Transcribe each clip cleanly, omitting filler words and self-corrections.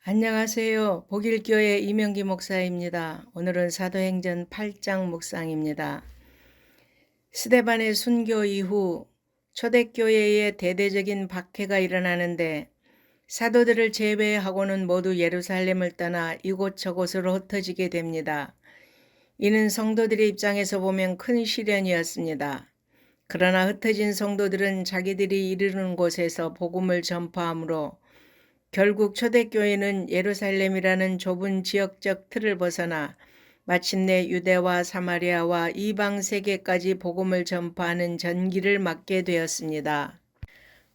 안녕하세요. 복일교회 이명기 목사입니다. 오늘은 사도행전 8장 묵상입니다. 스데반의 순교 이후 초대교회에 대대적인 박해가 일어나는데 사도들을 제외하고는 모두 예루살렘을 떠나 이곳저곳으로 흩어지게 됩니다. 이는 성도들의 입장에서 보면 큰 시련이었습니다. 그러나 흩어진 성도들은 자기들이 이르는 곳에서 복음을 전파하므로 결국 초대교회는 예루살렘이라는 좁은 지역적 틀을 벗어나 마침내 유대와 사마리아와 이방 세계까지 복음을 전파하는 전기를 맡게 되었습니다.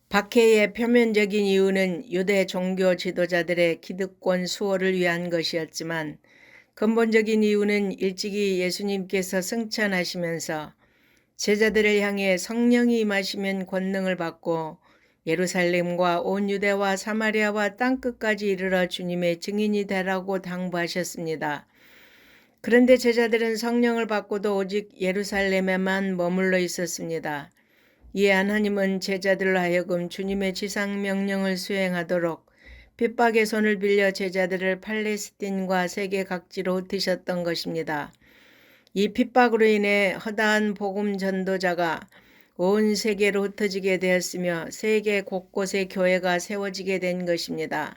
박해의 표면적인 이유는 유대 종교 지도자들의 기득권 수호를 위한 것이었지만 근본적인 이유는 일찍이 예수님께서 승천하시면서 제자들을 향해 성령이 임하시면 권능을 받고 예루살렘과 온 유대와 사마리아와 땅끝까지 이르러 주님의 증인이 되라고 당부하셨습니다. 그런데 제자들은 성령을 받고도 오직 예루살렘에만 머물러 있었습니다. 이에 하나님은 제자들로 하여금 주님의 지상 명령을 수행하도록 핍박의 손을 빌려 제자들을 팔레스틴과 세계 각지로 흩으셨던 것입니다. 이 핍박으로 인해 허다한 복음 전도자가 온 세계로 흩어지게 되었으며 세계 곳곳에 교회가 세워지게 된 것입니다.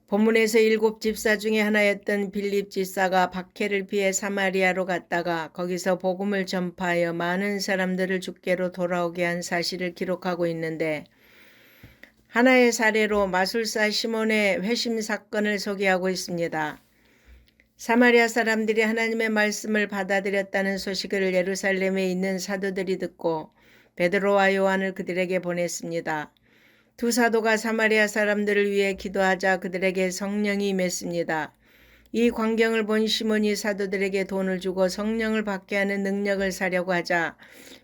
본문에서 7 집사 중에 하나였던 빌립 집사가 박해를 피해 사마리아로 갔다가 거기서 복음을 전파하여 많은 사람들을 주께로 돌아오게 한 사실을 기록하고 있는데, 하나의 사례로 마술사 시몬의 회심 사건을 소개하고 있습니다. 사마리아 사람들이 하나님의 말씀을 받아들였다는 소식을 예루살렘에 있는 사도들이 듣고 베드로와 요한을 그들에게 보냈습니다. 두 사도가 사마리아 사람들을 위해 기도하자 그들에게 성령이 임했습니다. 이 광경을 본 시몬이 사도들에게 돈을 주고 성령을 받게 하는 능력을 사려고 하자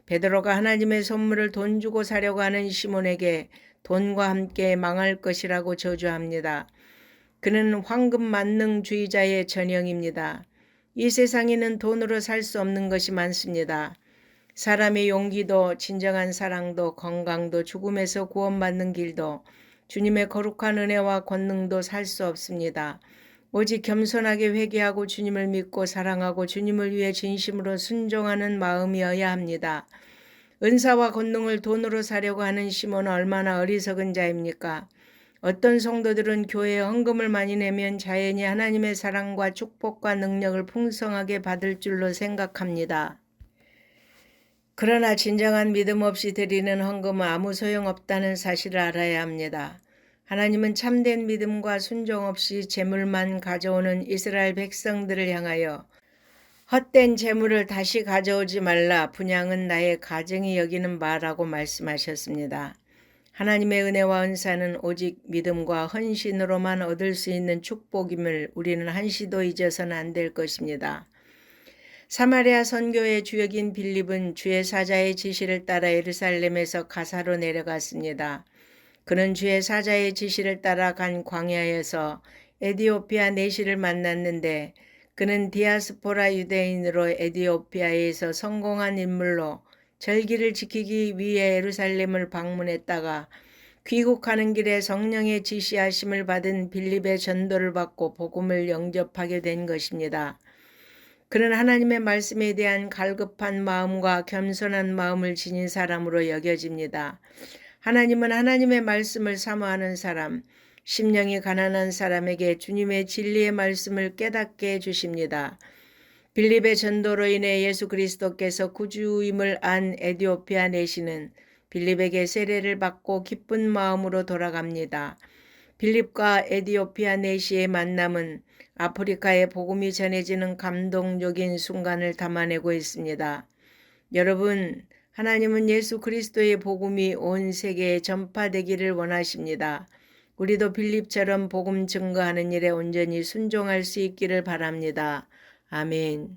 베드로가 하나님의 선물을 돈 주고 사려고 하는 시몬에게 돈과 함께 망할 것이라고 저주합니다. 그는 황금 만능주의자의 전형입니다. 이 세상에는 돈으로 살 수 없는 것이 많습니다. 사람의 용기도 진정한 사랑도 건강도 죽음에서 구원받는 길도 주님의 거룩한 은혜와 권능도 살 수 없습니다. 오직 겸손하게 회개하고 주님을 믿고 사랑하고 주님을 위해 진심으로 순종하는 마음이어야 합니다. 은사와 권능을 돈으로 사려고 하는 시몬은 얼마나 어리석은 자입니까? 어떤 성도들은 교회에 헌금을 많이 내면 자연히 하나님의 사랑과 축복과 능력을 풍성하게 받을 줄로 생각합니다. 그러나 진정한 믿음 없이 드리는 헌금은 아무 소용없다는 사실을 알아야 합니다. 하나님은 참된 믿음과 순종 없이 재물만 가져오는 이스라엘 백성들을 향하여 헛된 재물을 다시 가져오지 말라, 분양은 나의 가정이 여기는 바라고 말씀하셨습니다. 하나님의 은혜와 은사는 오직 믿음과 헌신으로만 얻을 수 있는 축복임을 우리는 한시도 잊어서는 안 될 것입니다. 사마리아 선교의 주역인 빌립은 주의 사자의 지시를 따라 예루살렘에서 가사로 내려갔습니다. 그는 주의 사자의 지시를 따라 간 광야에서 에디오피아 내시를 만났는데 그는 디아스포라 유대인으로 에디오피아에서 성공한 인물로 절기를 지키기 위해 예루살렘을 방문했다가 귀국하는 길에 성령의 지시하심을 받은 빌립의 전도를 받고 복음을 영접하게 된 것입니다. 그는 하나님의 말씀에 대한 갈급한 마음과 겸손한 마음을 지닌 사람으로 여겨집니다. 하나님은 하나님의 말씀을 사모하는 사람, 심령이 가난한 사람에게 주님의 진리의 말씀을 깨닫게 해주십니다. 빌립의 전도로 인해 예수 그리스도께서 구주임을 안 에디오피아 내시는 빌립에게 세례를 받고 기쁜 마음으로 돌아갑니다. 빌립과 에디오피아 내시의 만남은 아프리카에 복음이 전해지는 감동적인 순간을 담아내고 있습니다. 여러분, 하나님은 예수 그리스도의 복음이 온 세계에 전파되기를 원하십니다. 우리도 빌립처럼 복음 증거하는 일에 온전히 순종할 수 있기를 바랍니다. 아멘.